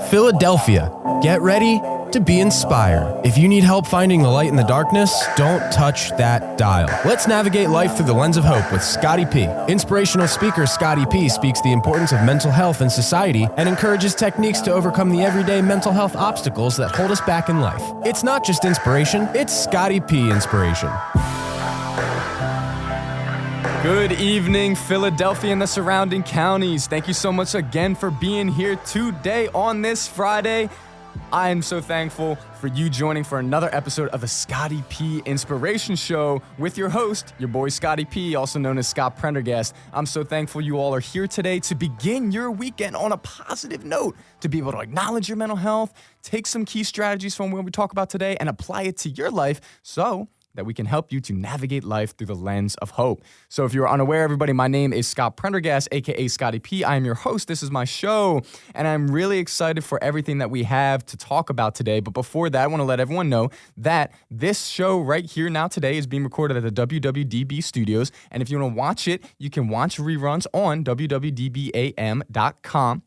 Philadelphia, get ready to be inspired. If you need help finding the light in the darkness, don't touch that dial. Let's navigate life through the lens of hope with Scotty P. Inspirational speaker Scotty P speaks the importance of mental health in society and encourages techniques to overcome the everyday mental health obstacles that hold us back in life. It's not just inspiration, it's Scotty P inspiration. Good evening, Philadelphia and the surrounding counties. Thank you so much again for being here today on this Friday. I am so thankful for you joining for another episode of the Scotty P Inspiration Show with your host, your boy Scotty P, also known as Scott Prendergast. I'm so thankful you all are here today to begin your weekend on a positive note, to be able to acknowledge your mental health, take some key strategies from what we talk about today, and apply it to your life so that we can help you to navigate life through the lens of hope. So if you're unaware, everybody, my name is Scott Prendergast, aka Scotty P. I am your host. This is my show, and I'm really excited for everything that we have to talk about today. But before that, I want to let everyone know that this show right here now today is being recorded at the WWDB studios, and if you want to watch it, you can watch reruns on www.dbam.com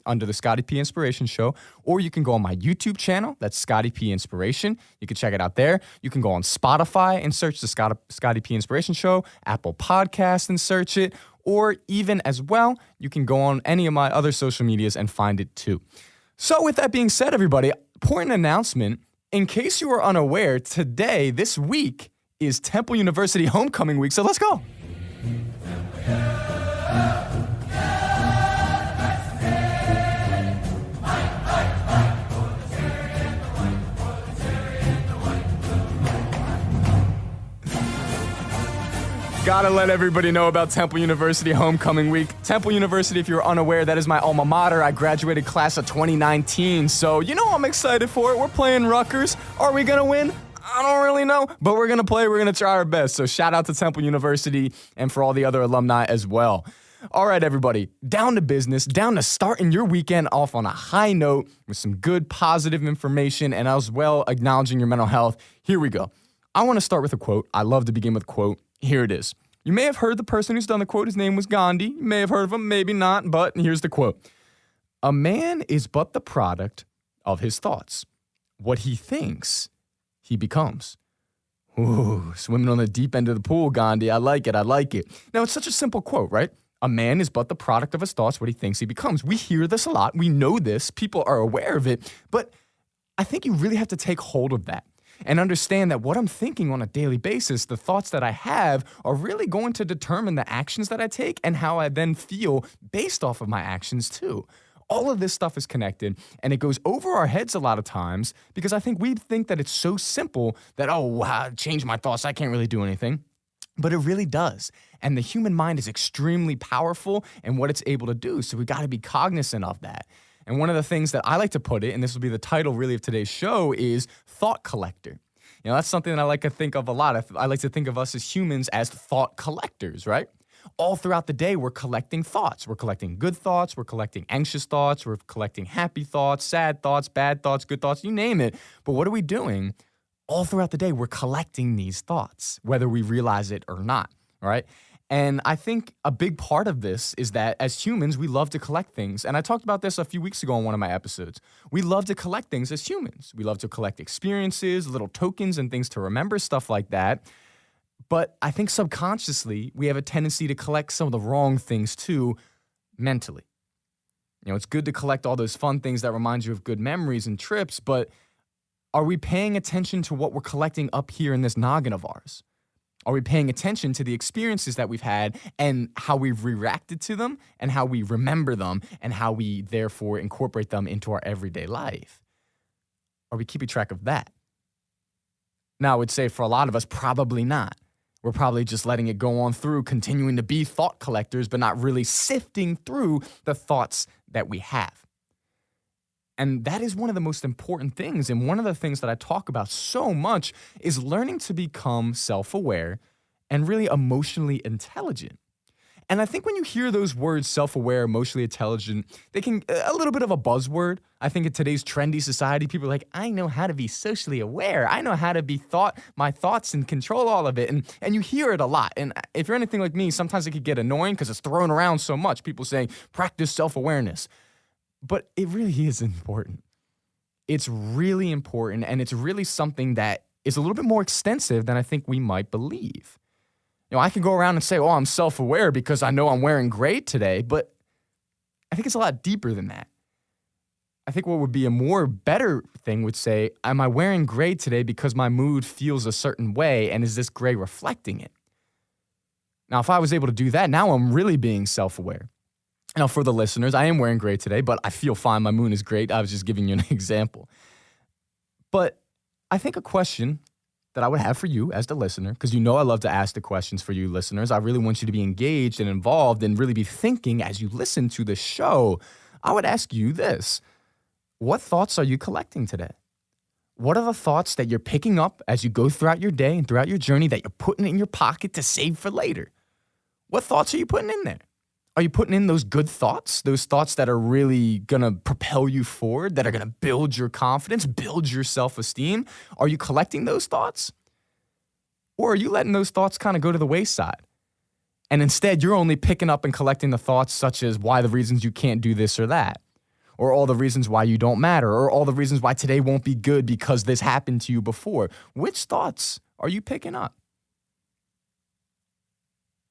under the Scotty P Inspiration Show, or you can go on my YouTube channel, that's Scotty P Inspiration. You can check it out there. You can go on Spotify and search the Scotty P Inspiration Show, Apple Podcasts and search it, or even as well, you can go on any of my other social medias and find it too. So with that being said, everybody, important announcement. In case you are unaware, today, this week, is Temple University Homecoming Week, so let's go. Gotta let everybody know about Temple University Homecoming Week. Temple University, if you're unaware, that is my alma mater. I graduated class of 2019, so you know I'm excited for it. We're playing Rutgers. Are we gonna win? I don't really know, but we're gonna play. We're gonna try our best. So shout out to Temple University and for all the other alumni as well. All right, everybody, down to business, down to starting your weekend off on a high note with some good positive information and as well acknowledging your mental health. Here we go. I want to start with a quote. I love to begin with a quote. Here it is. You may have heard the person who's done the quote. His name was Gandhi. You may have heard of him, maybe not, but here's the quote. A man is but the product of his thoughts. What he thinks, he becomes. Ooh, swimming on the deep end of the pool, Gandhi. I like it. I like it. Now, it's such a simple quote, right? A man is but the product of his thoughts. What he thinks, he becomes. We hear this a lot. We know this. People are aware of it. But I think you really have to take hold of that and understand that what I'm thinking on a daily basis, the thoughts that I have, are really going to determine the actions that I take and how I then feel based off of my actions too. All of this stuff is connected, and it goes over our heads a lot of times because I think we think that it's so simple that, oh, wow, change my thoughts, I can't really do anything. But it really does. And the human mind is extremely powerful in what it's able to do, so we got to be cognizant of that. And one of the things that I like to put it, and this will be the title really of today's show, is thought collector. You know, that's something that I like to think of a lot. I like to think of us as humans as thought collectors, right? All throughout the day, we're collecting thoughts. We're collecting good thoughts. We're collecting anxious thoughts. We're collecting happy thoughts, sad thoughts, bad thoughts, good thoughts, you name it. But what are we doing? All throughout the day, we're collecting these thoughts, whether we realize it or not, all right? And I think a big part of this is that as humans, we love to collect things. And I talked about this a few weeks ago on one of my episodes. We love to collect things as humans. We love to collect experiences, little tokens and things to remember, stuff like that. But I think subconsciously, we have a tendency to collect some of the wrong things too, mentally. You know, it's good to collect all those fun things that remind you of good memories and trips, but are we paying attention to what we're collecting up here in this noggin of ours? Are we paying attention to the experiences that we've had and how we've reacted to them and how we remember them and how we therefore incorporate them into our everyday life? Are we keeping track of that? Now, I would say for a lot of us, probably not. We're probably just letting it go on through, continuing to be thought collectors, but not really sifting through the thoughts that we have. And that is one of the most important things. And one of the things that I talk about so much is learning to become self-aware and really emotionally intelligent. And I think when you hear those words, self-aware, emotionally intelligent, they can, a little bit of a buzzword. I think in today's trendy society, people are like, I know how to be socially aware. I know how to be my thoughts and control all of it. And you hear it a lot. And if you're anything like me, sometimes it could get annoying because it's thrown around so much. People saying, practice self-awareness. But it really is important. It's really important, and it's really something that is a little bit more extensive than I think we might believe. I can go around and say, oh, I'm self-aware because I know I'm wearing gray today, but I think it's a lot deeper than that. I think what would be a more better thing would say, am I wearing gray today because my mood feels a certain way, and is this gray reflecting it? Now, if I was able to do that, now I'm really being self-aware. Now, for the listeners, I am wearing gray today, but I feel fine. My mood is great. I was just giving you an example. But I think a question that I would have for you as the listener, because I love to ask the questions for you listeners. I really want you to be engaged and involved and really be thinking as you listen to the show. I would ask you this. What thoughts are you collecting today? What are the thoughts that you're picking up as you go throughout your day and throughout your journey that you're putting in your pocket to save for later? What thoughts are you putting in there? Are you putting in those good thoughts, those thoughts that are really going to propel you forward, that are going to build your confidence, build your self-esteem? Are you collecting those thoughts? Or are you letting those thoughts kind of go to the wayside? And instead, you're only picking up and collecting the thoughts such as why the reasons you can't do this or that, or all the reasons why you don't matter, or all the reasons why today won't be good because this happened to you before. Which thoughts are you picking up?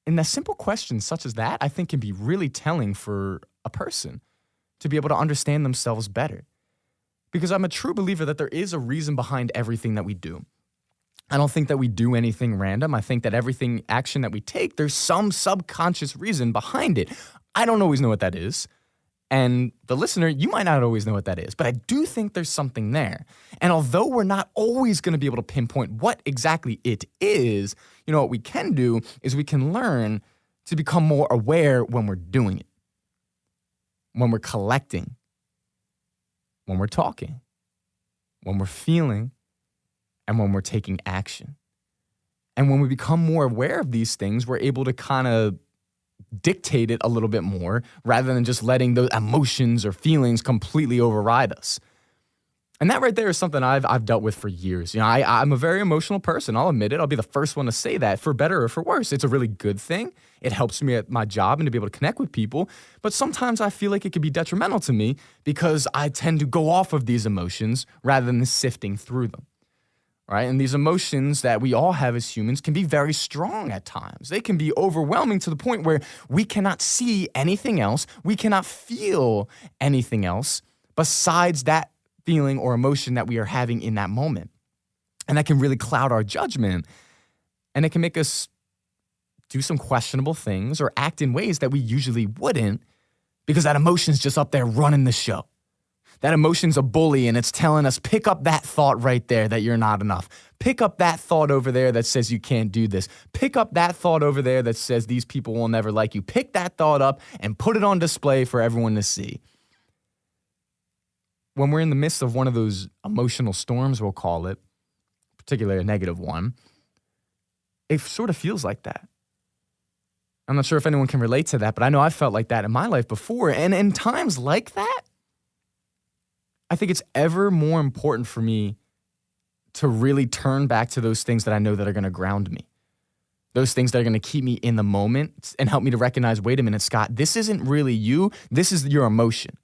And a simple question such as that, I think, can be really telling for a person to be able to understand themselves better. Because I'm a true believer that there is a reason behind everything that we do. I don't think that we do anything random. I think that everything action that we take, there's some subconscious reason behind it. I don't always know what that is. And the listener, you might not always know what that is, but I do think there's something there. And although we're not always going to be able to pinpoint what exactly it is, what we can do is we can learn to become more aware when we're doing it, when we're collecting, when we're talking, when we're feeling, and when we're taking action. And when we become more aware of these things, we're able to kind of dictate it a little bit more rather than just letting those emotions or feelings completely override us. And that right there is something I've dealt with for years. I'm a very emotional person. I'll admit it. I'll be the first one to say that, for better or for worse. It's a really good thing. It helps me at my job and to be able to connect with people. But sometimes I feel like it could be detrimental to me because I tend to go off of these emotions rather than sifting through them. Right? And these emotions that we all have as humans can be very strong at times. They can be overwhelming to the point where we cannot see anything else. We cannot feel anything else besides that feeling or emotion that we are having in that moment. And that can really cloud our judgment. And it can make us do some questionable things or act in ways that we usually wouldn't because that emotion's just up there running the show. That emotion's a bully, and it's telling us, pick up that thought right there that you're not enough. Pick up that thought over there that says you can't do this. Pick up that thought over there that says these people will never like you. Pick that thought up and put it on display for everyone to see. When we're in the midst of one of those emotional storms, we'll call it, particularly a negative one, it sort of feels like that. I'm not sure if anyone can relate to that, but I know I've felt like that in my life before. And in times like that, I think it's ever more important for me to really turn back to those things that I know that are going to ground me. Those things that are going to keep me in the moment and help me to recognize, wait a minute, Scott, this isn't really you. This is your emotion.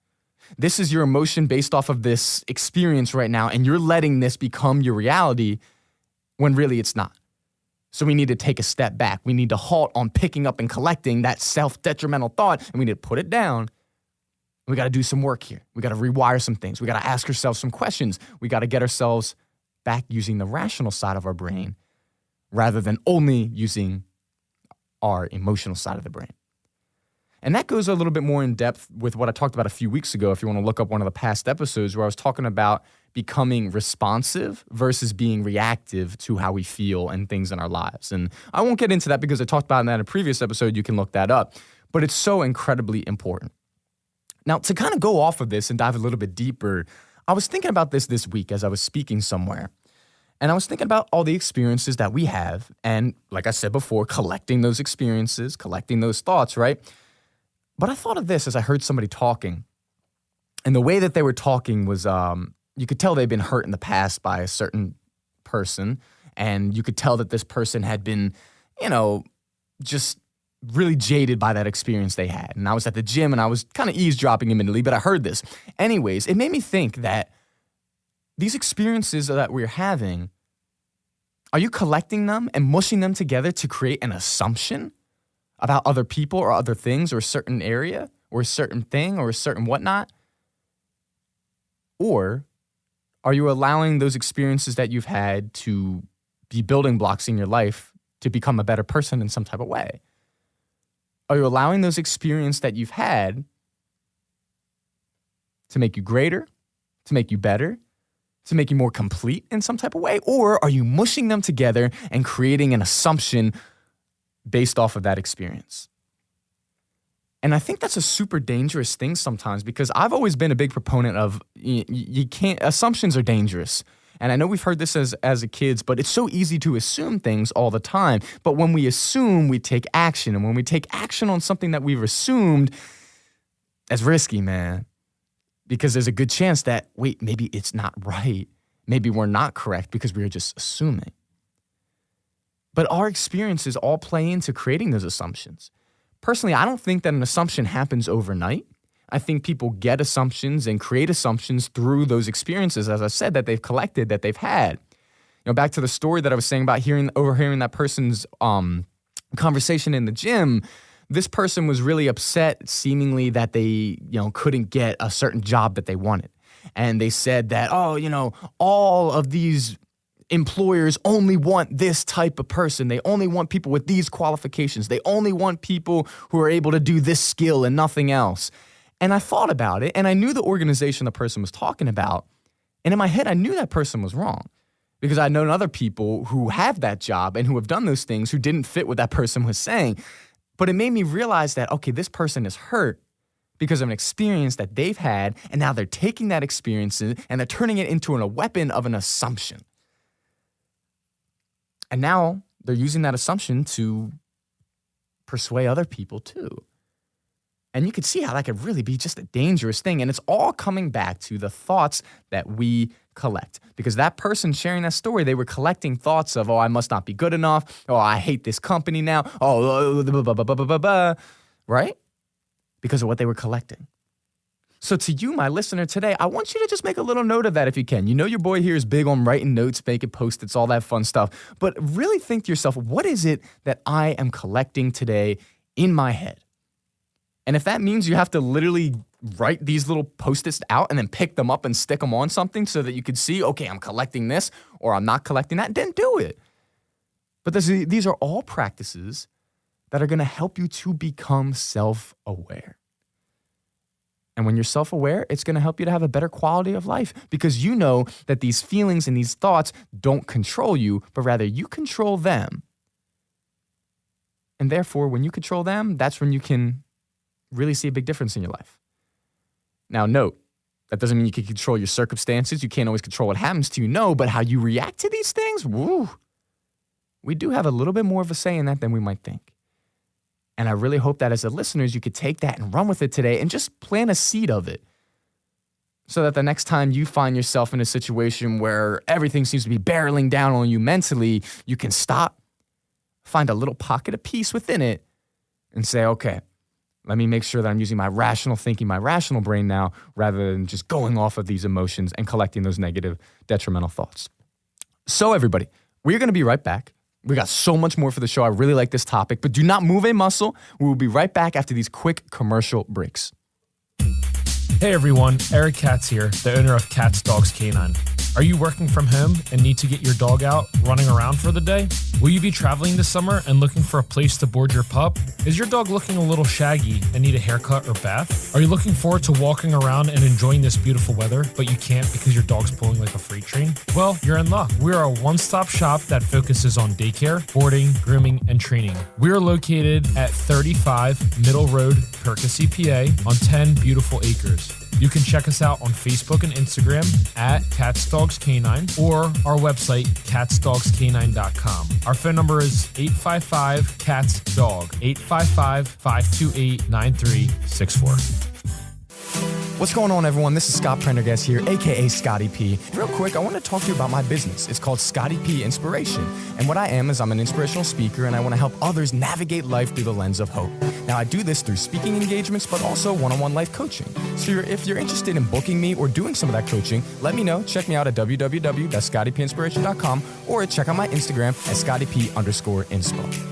This is your emotion based off of this experience right now, and you're letting this become your reality when really it's not. So we need to take a step back. We need to halt on picking up and collecting that self-detrimental thought, and we need to put it down. We got to do some work here. We got to rewire some things. We got to ask ourselves some questions. We got to get ourselves back using the rational side of our brain rather than only using our emotional side of the brain. And that goes a little bit more in depth with what I talked about a few weeks ago, if you want to look up one of the past episodes where I was talking about becoming responsive versus being reactive to how we feel and things in our lives. And I won't get into that because I talked about that in a previous episode. You can look that up. But it's so incredibly important. Now, to kind of go off of this and dive a little bit deeper, I was thinking about this week as I was speaking somewhere. And I was thinking about all the experiences that we have. And like I said before, collecting those experiences, collecting those thoughts, right? But I thought of this as I heard somebody talking. And the way that they were talking was, you could tell they'd been hurt in the past by a certain person. And you could tell that this person had been, just really jaded by that experience they had. And I was at the gym and I was kind of eavesdropping admittedly, but I heard this. Anyways, it made me think that these experiences that we're having, are you collecting them and mushing them together to create an assumption about other people or other things or a certain area or a certain thing or a certain whatnot? Or are you allowing those experiences that you've had to be building blocks in your life to become a better person in some type of way? Are you allowing those experiences that you've had to make you greater, to make you better, to make you more complete in some type of way? Or are you mushing them together and creating an assumption based off of that experience? And I think that's a super dangerous thing sometimes, because I've always been a big proponent of you can't, assumptions are dangerous. And I know we've heard this as kids, but it's so easy to assume things all the time. But when we assume, we take action. And when we take action on something that we've assumed, that's risky, man. Because there's a good chance that, wait, maybe it's not right. Maybe we're not correct because we were just assuming. But our experiences all play into creating those assumptions. Personally, I don't think that an assumption happens overnight. I think people get assumptions and create assumptions through those experiences, as I said, that they've collected, that they've had. Back to the story that I was saying about overhearing that person's conversation in the gym. This person was really upset, seemingly, that they, couldn't get a certain job that they wanted. And they said that, all of these employers only want this type of person. They only want people with these qualifications. They only want people who are able to do this skill and nothing else. And I thought about it, and I knew the organization the person was talking about. And in my head, I knew that person was wrong, because I'd known other people who have that job and who have done those things who didn't fit what that person was saying. But it made me realize that, okay, this person is hurt because of an experience that they've had, and now they're taking that experience and they're turning it into a weapon of an assumption. And now they're using that assumption to persuade other people too. And you could see how that could really be just a dangerous thing. And it's all coming back to the thoughts that we collect. Because that person sharing that story, they were collecting thoughts of, I must not be good enough. I hate this company now. Right? Because of what they were collecting. So to you, my listener today, I want you to just make a little note of that if you can. Your boy here is big on writing notes, making Post-its, all that fun stuff. But really think to yourself, what is it that I am collecting today in my head? And if that means you have to literally write these little Post-its out and then pick them up and stick them on something so that you could see, okay, I'm collecting this or I'm not collecting that, then do it. But these are all practices that are going to help you to become self-aware. And when you're self-aware, it's going to help you to have a better quality of life, because you know that these feelings and these thoughts don't control you, but rather you control them. And therefore, when you control them, that's when you can really see a big difference in your life. Now, note, that doesn't mean you can control your circumstances. You can't always control what happens to you, no, but how you react to these things, we do have a little bit more of a say in that than we might think. And I really hope that as the listeners, you could take that and run with it today and just plant a seed of it, so that the next time you find yourself in a situation where everything seems to be barreling down on you mentally, you can stop, find a little pocket of peace within it, and say, okay, let me make sure that I'm using my rational thinking, my rational brain now, rather than just going off of these emotions and collecting those negative, detrimental thoughts. So everybody, we're going to be right back. We got so much more for the show. I really like this topic, but do not move a muscle. We will be right back after these quick commercial breaks. Hey everyone, Eric Katz here, the owner of Katz Dogs Canine. Are you working from home and need to get your dog out running around for the day? Will you be traveling this summer and looking for a place to board your pup? Is your dog looking a little shaggy and need a haircut or bath? Are you looking forward to walking around and enjoying this beautiful weather, but you can't because your dog's pulling like a freight train? Well, you're in luck. We are a one-stop shop that focuses on daycare, boarding, grooming, and training. We are located at 35 Middle Road, Percy, PA, on 10 beautiful acres. You can check us out on Facebook and Instagram at CatsDogsCanine or our website, catsdogscanine.com. Our phone number is 855-CATS-DOG, 855-528-9364. What's going on, everyone? This is Scott Prendergast here, aka Scotty P. Real quick, I want to talk to you about my business. It's called Scotty P Inspiration. And what I am is I'm an inspirational speaker, and I want to help others navigate life through the lens of hope. Now, I do this through speaking engagements, but also one-on-one life coaching. So if you're interested in booking me or doing some of that coaching, let me know. Check me out at www.scottypinspiration.com or check out my Instagram at scottyp_inspo.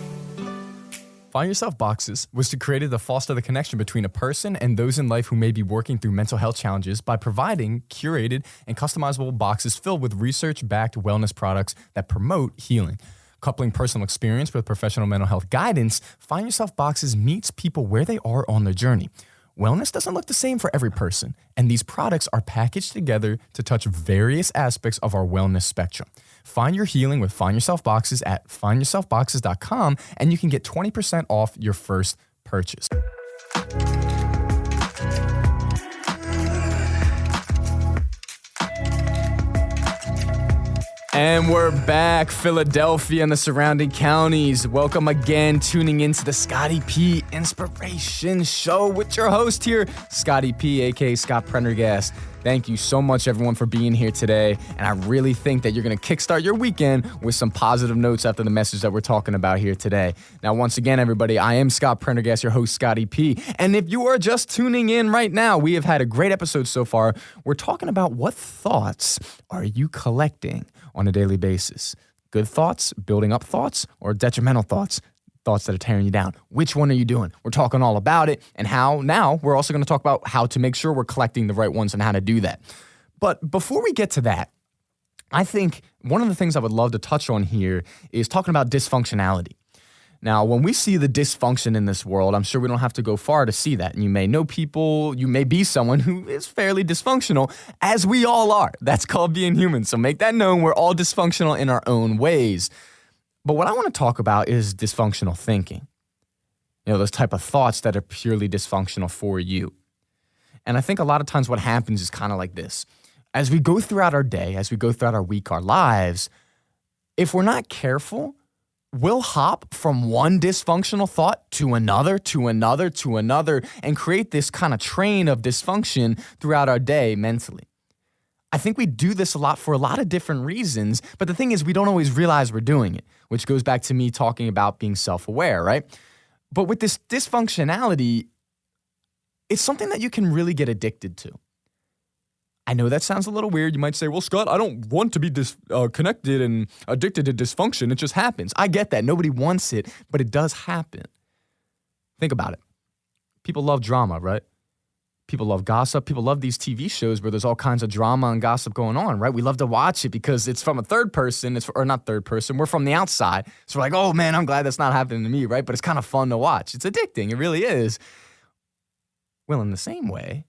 Find Yourself Boxes was created to foster the connection between a person and those in life who may be working through mental health challenges by providing curated and customizable boxes filled with research-backed wellness products that promote healing. Coupling personal experience with professional mental health guidance, Find Yourself Boxes meets people where they are on their journey. Wellness doesn't look the same for every person, and these products are packaged together to touch various aspects of our wellness spectrum. Find your healing with Find Yourself Boxes at findyourselfboxes.com, and you can get 20% off your first purchase. And we're back, Philadelphia and the surrounding counties. Welcome again, tuning into the Scotty P Inspiration Show with your host here, Scotty P, aka Scott Prendergast. Thank you so much, everyone, for being here today. And I really think that you're going to kickstart your weekend with some positive notes after the message that we're talking about here today. Now, once again, everybody, I am Scott Prendergast, your host, Scotty P. And if you are just tuning in right now, we have had a great episode so far. We're talking about what thoughts are you collecting on a daily basis? Good thoughts, building up thoughts, or detrimental thoughts? Thoughts that are tearing you down. Which one are you doing? We're talking all about it and how. Now we're also going to talk about how to make sure we're collecting the right ones and how to do that. But before we get to that, I think one of the things I would love to touch on here is talking about dysfunctionality. Now, when we see the dysfunction in this world, I'm sure we don't have to go far to see that. And you may know people, you may be someone who is fairly dysfunctional, as we all are. That's called being human. So make that known. We're all dysfunctional in our own ways. But what I want to talk about is dysfunctional thinking. You know, those type of thoughts that are purely dysfunctional for you. And I think a lot of times what happens is kind of like this. As we go throughout our day, as we go throughout our week, our lives, if we're not careful, we'll hop from one dysfunctional thought to another, to another, to another, and create this kind of train of dysfunction throughout our day mentally. I think we do this a lot for a lot of different reasons, but the thing is we don't always realize we're doing it, which goes back to me talking about being self-aware, right? But with this dysfunctionality, it's something that you can really get addicted to. I know that sounds a little weird. You might say, well, Scott, I don't want to be connected and addicted to dysfunction. It just happens. I get that. Nobody wants it, but it does happen. Think about it. People love drama, right? People love gossip. People love these TV shows where there's all kinds of drama and gossip going on, right? We love to watch it because it's from a third person, or not third person, we're from the outside. So we're like, oh man, I'm glad that's not happening to me, right? But it's kind of fun to watch. It's addicting, it really is. Well, in the same way,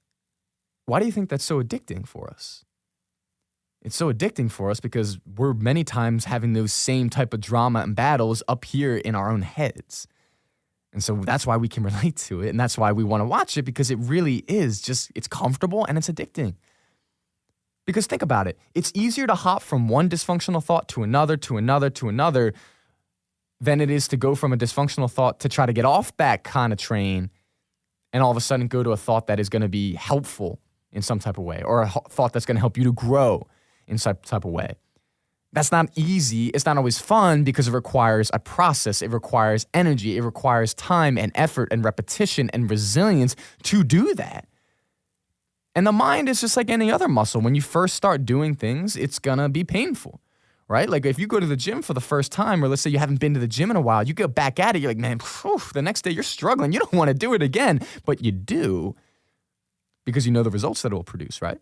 why do you think that's so addicting for us? It's so addicting for us because we're many times having those same type of drama and battles up here in our own heads. And so that's why we can relate to it, and that's why we want to watch it, because it really is just, it's comfortable and it's addicting. Because think about it. It's easier to hop from one dysfunctional thought to another, to another, to another, than it is to go from a dysfunctional thought to try to get off that kind of train and all of a sudden go to a thought that is going to be helpful in some type of way, or a thought that's going to help you to grow in some type of way. That's not easy. It's not always fun because it requires a process. It requires energy. It requires time and effort and repetition and resilience to do that. And the mind is just like any other muscle. When you first start doing things, it's going to be painful, right? Like if you go to the gym for the first time, or let's say you haven't been to the gym in a while, you go back at it, you're like, man, the next day you're struggling. You don't want to do it again, but you do because you know the results that it will produce, right?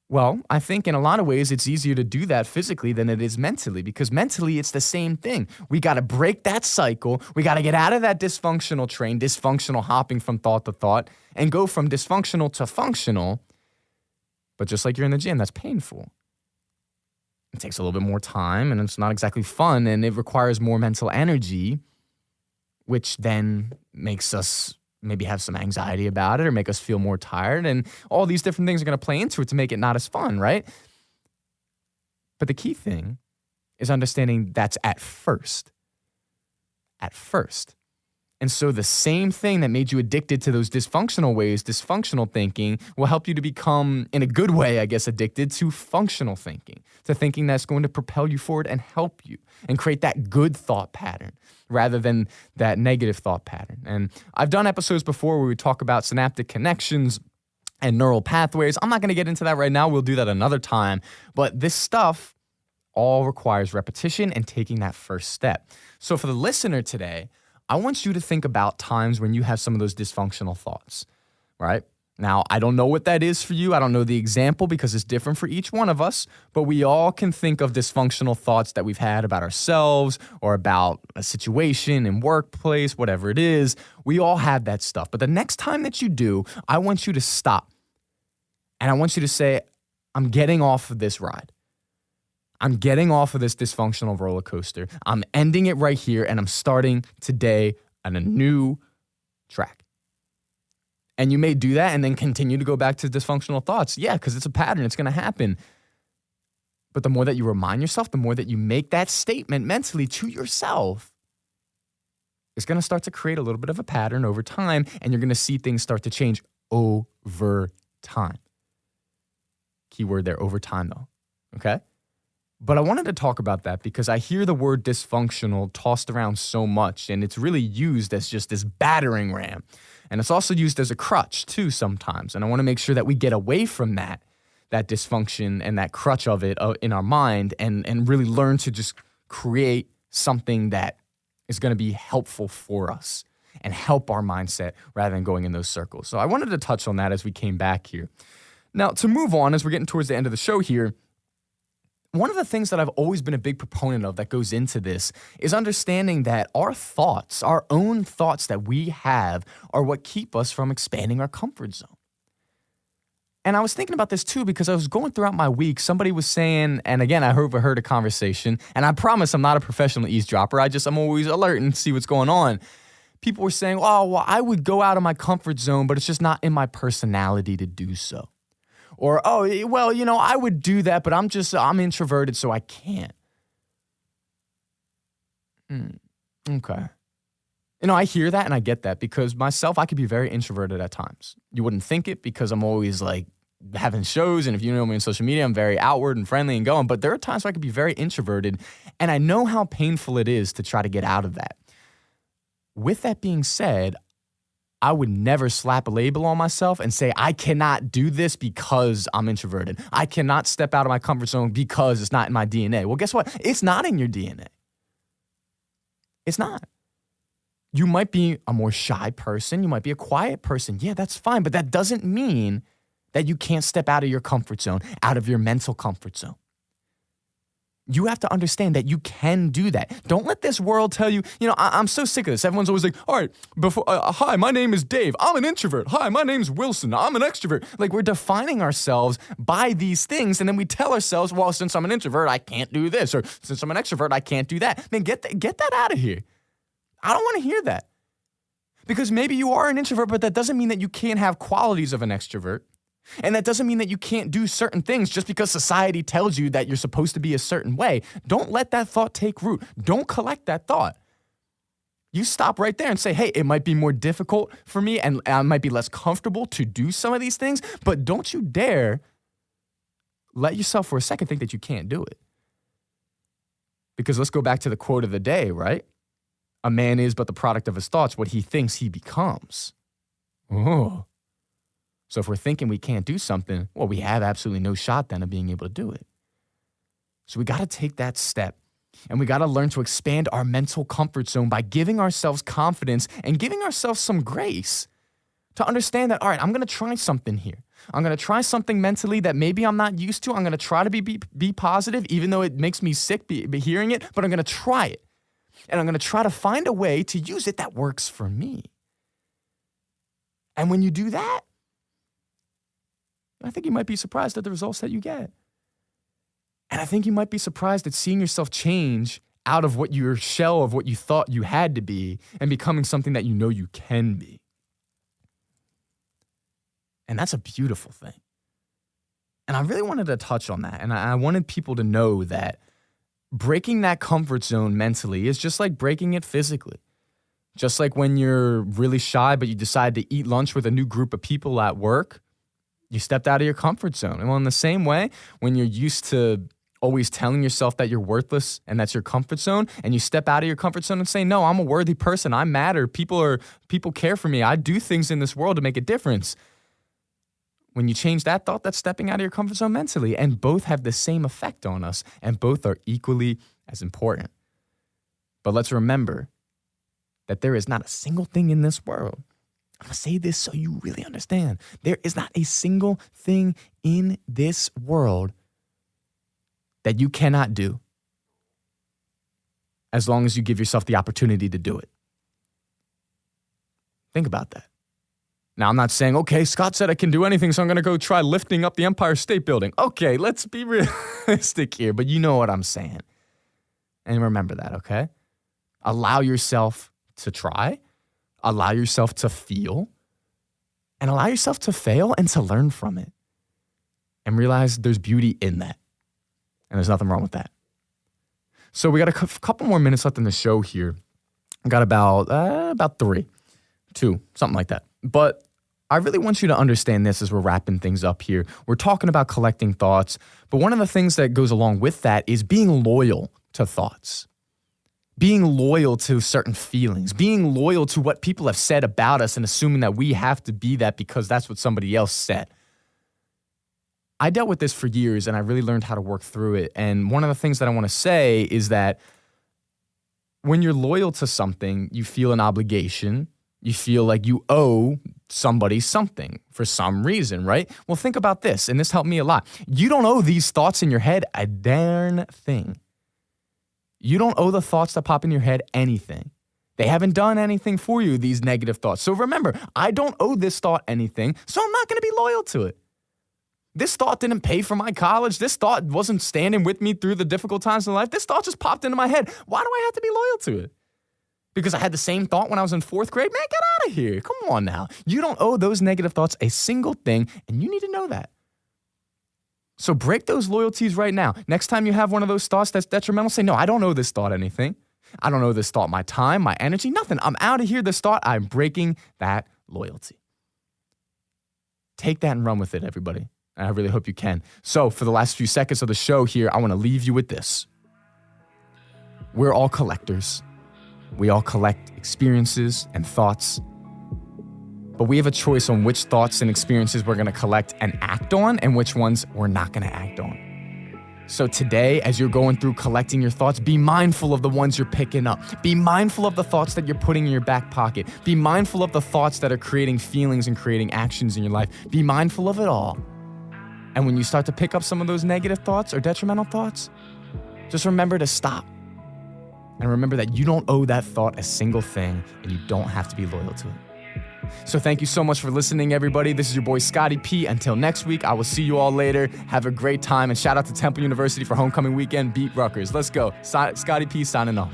Well, I think in a lot of ways it's easier to do that physically than it is mentally, because mentally it's the same thing. We got to break that cycle. We got to get out of that dysfunctional train, dysfunctional hopping from thought to thought, and go from dysfunctional to functional. But just like you're in the gym, that's painful. It takes a little bit more time, and it's not exactly fun, and it requires more mental energy, which then makes us maybe have some anxiety about it or make us feel more tired. And all these different things are going to play into it to make it not as fun, right? But the key thing is understanding that's at first. At first. And so the same thing that made you addicted to those dysfunctional ways, dysfunctional thinking, will help you to become, in a good way, I guess, addicted to functional thinking, to thinking that's going to propel you forward and help you and create that good thought pattern rather than that negative thought pattern. And I've done episodes before where we talk about synaptic connections and neural pathways. I'm not going to get into that right now. We'll do that another time. But this stuff all requires repetition and taking that first step. So for the listener today, I want you to think about times when you have some of those dysfunctional thoughts, right? Now, I don't know what that is for you. I don't know the example because it's different for each one of us, but we all can think of dysfunctional thoughts that we've had about ourselves or about a situation in workplace, whatever it is. We all have that stuff. But the next time that you do, I want you to stop. And I want you to say, I'm getting off of this ride. I'm getting off of this dysfunctional roller coaster. I'm ending it right here, and I'm starting today on a new track. And you may do that and then continue to go back to dysfunctional thoughts. Yeah, because it's a pattern. It's going to happen. But the more that you remind yourself, the more that you make that statement mentally to yourself, it's going to start to create a little bit of a pattern over time, and you're going to see things start to change over time. Keyword there, over time, though. Okay? But I wanted to talk about that because I hear the word dysfunctional tossed around so much, and it's really used as just this battering ram. And it's also used as a crutch too sometimes. And I want to make sure that we get away from that dysfunction and that crutch of it in our mind and really learn to just create something that is going to be helpful for us and help our mindset rather than going in those circles. So I wanted to touch on that as we came back here. Now, to move on, as we're getting towards the end of the show here, one of the things that I've always been a big proponent of that goes into this is understanding that our thoughts, our own thoughts that we have, are what keep us from expanding our comfort zone. And I was thinking about this too because I was going throughout my week. Somebody was saying, and again, I overheard a conversation, and I promise I'm not a professional eavesdropper. I'm always alert and see what's going on. People were saying, oh, well, I would go out of my comfort zone, but it's just not in my personality to do so. Or, oh, well, I would do that, but I'm introverted, so I can't. Okay. I hear that and I get that because myself, I could be very introverted at times. You wouldn't think it because I'm always like having shows, and if you know me on social media, I'm very outward and friendly and going, but there are times where I could be very introverted, and I know how painful it is to try to get out of that. With that being said, I would never slap a label on myself and say, I cannot do this because I'm introverted. I cannot step out of my comfort zone because it's not in my DNA. Well, guess what? It's not in your DNA. It's not. You might be a more shy person. You might be a quiet person. Yeah, that's fine. But that doesn't mean that you can't step out of your comfort zone, out of your mental comfort zone. You have to understand that you can do that. Don't let this world tell you, I'm so sick of this. Everyone's always like, all right, hi, my name is Dave. I'm an introvert. Hi, my name's Wilson. I'm an extrovert. Like, we're defining ourselves by these things, and then we tell ourselves, well, since I'm an introvert, I can't do this. Or since I'm an extrovert, I can't do that. Man, get that out of here. I don't want to hear that. Because maybe you are an introvert, but that doesn't mean that you can't have qualities of an extrovert. And that doesn't mean that you can't do certain things just because society tells you that you're supposed to be a certain way. Don't let that thought take root. Don't collect that thought. You stop right there and say, hey, it might be more difficult for me and I might be less comfortable to do some of these things, but don't you dare let yourself for a second think that you can't do it. Because let's go back to the quote of the day, right? A man is but the product of his thoughts. What he thinks, he becomes. Oh. So if we're thinking we can't do something, well, we have absolutely no shot then of being able to do it. So we got to take that step, and we got to learn to expand our mental comfort zone by giving ourselves confidence and giving ourselves some grace to understand that, all right, I'm going to try something here. I'm going to try something mentally that maybe I'm not used to. I'm going to try to be positive, even though it makes me sick be hearing it, but I'm going to try it. And I'm going to try to find a way to use it that works for me. And when you do that, I think you might be surprised at the results that you get. And I think you might be surprised at seeing yourself change out of what your shell of what you thought you had to be and becoming something that you know you can be. And that's a beautiful thing. And I really wanted to touch on that. And I wanted people to know that breaking that comfort zone mentally is just like breaking it physically. Just like when you're really shy, but you decide to eat lunch with a new group of people at work, you stepped out of your comfort zone. And well, in the same way, when you're used to always telling yourself that you're worthless and that's your comfort zone, and you step out of your comfort zone and say, no, I'm a worthy person. I matter. People care for me. I do things in this world to make a difference. When you change that thought, that's stepping out of your comfort zone mentally. And both have the same effect on us, and both are equally as important. But let's remember that there is not a single thing in this world. I'm going to say this so you really understand. There is not a single thing in this world that you cannot do as long as you give yourself the opportunity to do it. Think about that. Now, I'm not saying, okay, Scott said I can do anything, so I'm going to go try lifting up the Empire State Building. Okay, let's be realistic here, but you know what I'm saying. And remember that, okay? Allow yourself to try, allow yourself to feel, and allow yourself to fail and to learn from it. And realize there's beauty in that. And there's nothing wrong with that. So we got a couple more minutes left in the show here. I got about 2, something like that. But I really want you to understand this as we're wrapping things up here. We're talking about collecting thoughts, but one of the things that goes along with that is being loyal to thoughts. Being loyal to certain feelings, being loyal to what people have said about us and assuming that we have to be that because that's what somebody else said. I dealt with this for years and I really learned how to work through it. And one of the things that I want to say is that when you're loyal to something, you feel an obligation. You feel like you owe somebody something for some reason, right? Well, think about this, and this helped me a lot. You don't owe these thoughts in your head a darn thing. You don't owe the thoughts that pop in your head anything. They haven't done anything for you, these negative thoughts. So remember, I don't owe this thought anything, so I'm not going to be loyal to it. This thought didn't pay for my college. This thought wasn't standing with me through the difficult times in life. This thought just popped into my head. Why do I have to be loyal to it? Because I had the same thought when I was in 4th grade? Man, get out of here. Come on now. You don't owe those negative thoughts a single thing, and you need to know that. So break those loyalties right now. Next time you have one of those thoughts that's detrimental, say, no, I don't owe this thought anything. I don't owe this thought my time, my energy, nothing. I'm out of here. This thought, I'm breaking that loyalty. Take that and run with it, everybody. And I really hope you can. So for the last few seconds of the show here, I want to leave you with this. We're all collectors. We all collect experiences and thoughts. But we have a choice on which thoughts and experiences we're going to collect and act on and which ones we're not going to act on. So today, as you're going through collecting your thoughts, be mindful of the ones you're picking up. Be mindful of the thoughts that you're putting in your back pocket. Be mindful of the thoughts that are creating feelings and creating actions in your life. Be mindful of it all. And when you start to pick up some of those negative thoughts or detrimental thoughts, just remember to stop. And remember that you don't owe that thought a single thing, and you don't have to be loyal to it. So thank you so much for listening, everybody. This is your boy, Scotty P. Until next week, I will see you all later. Have a great time, and shout out to Temple University for homecoming weekend. Beat Rutgers. Let's go. Scotty P signing off.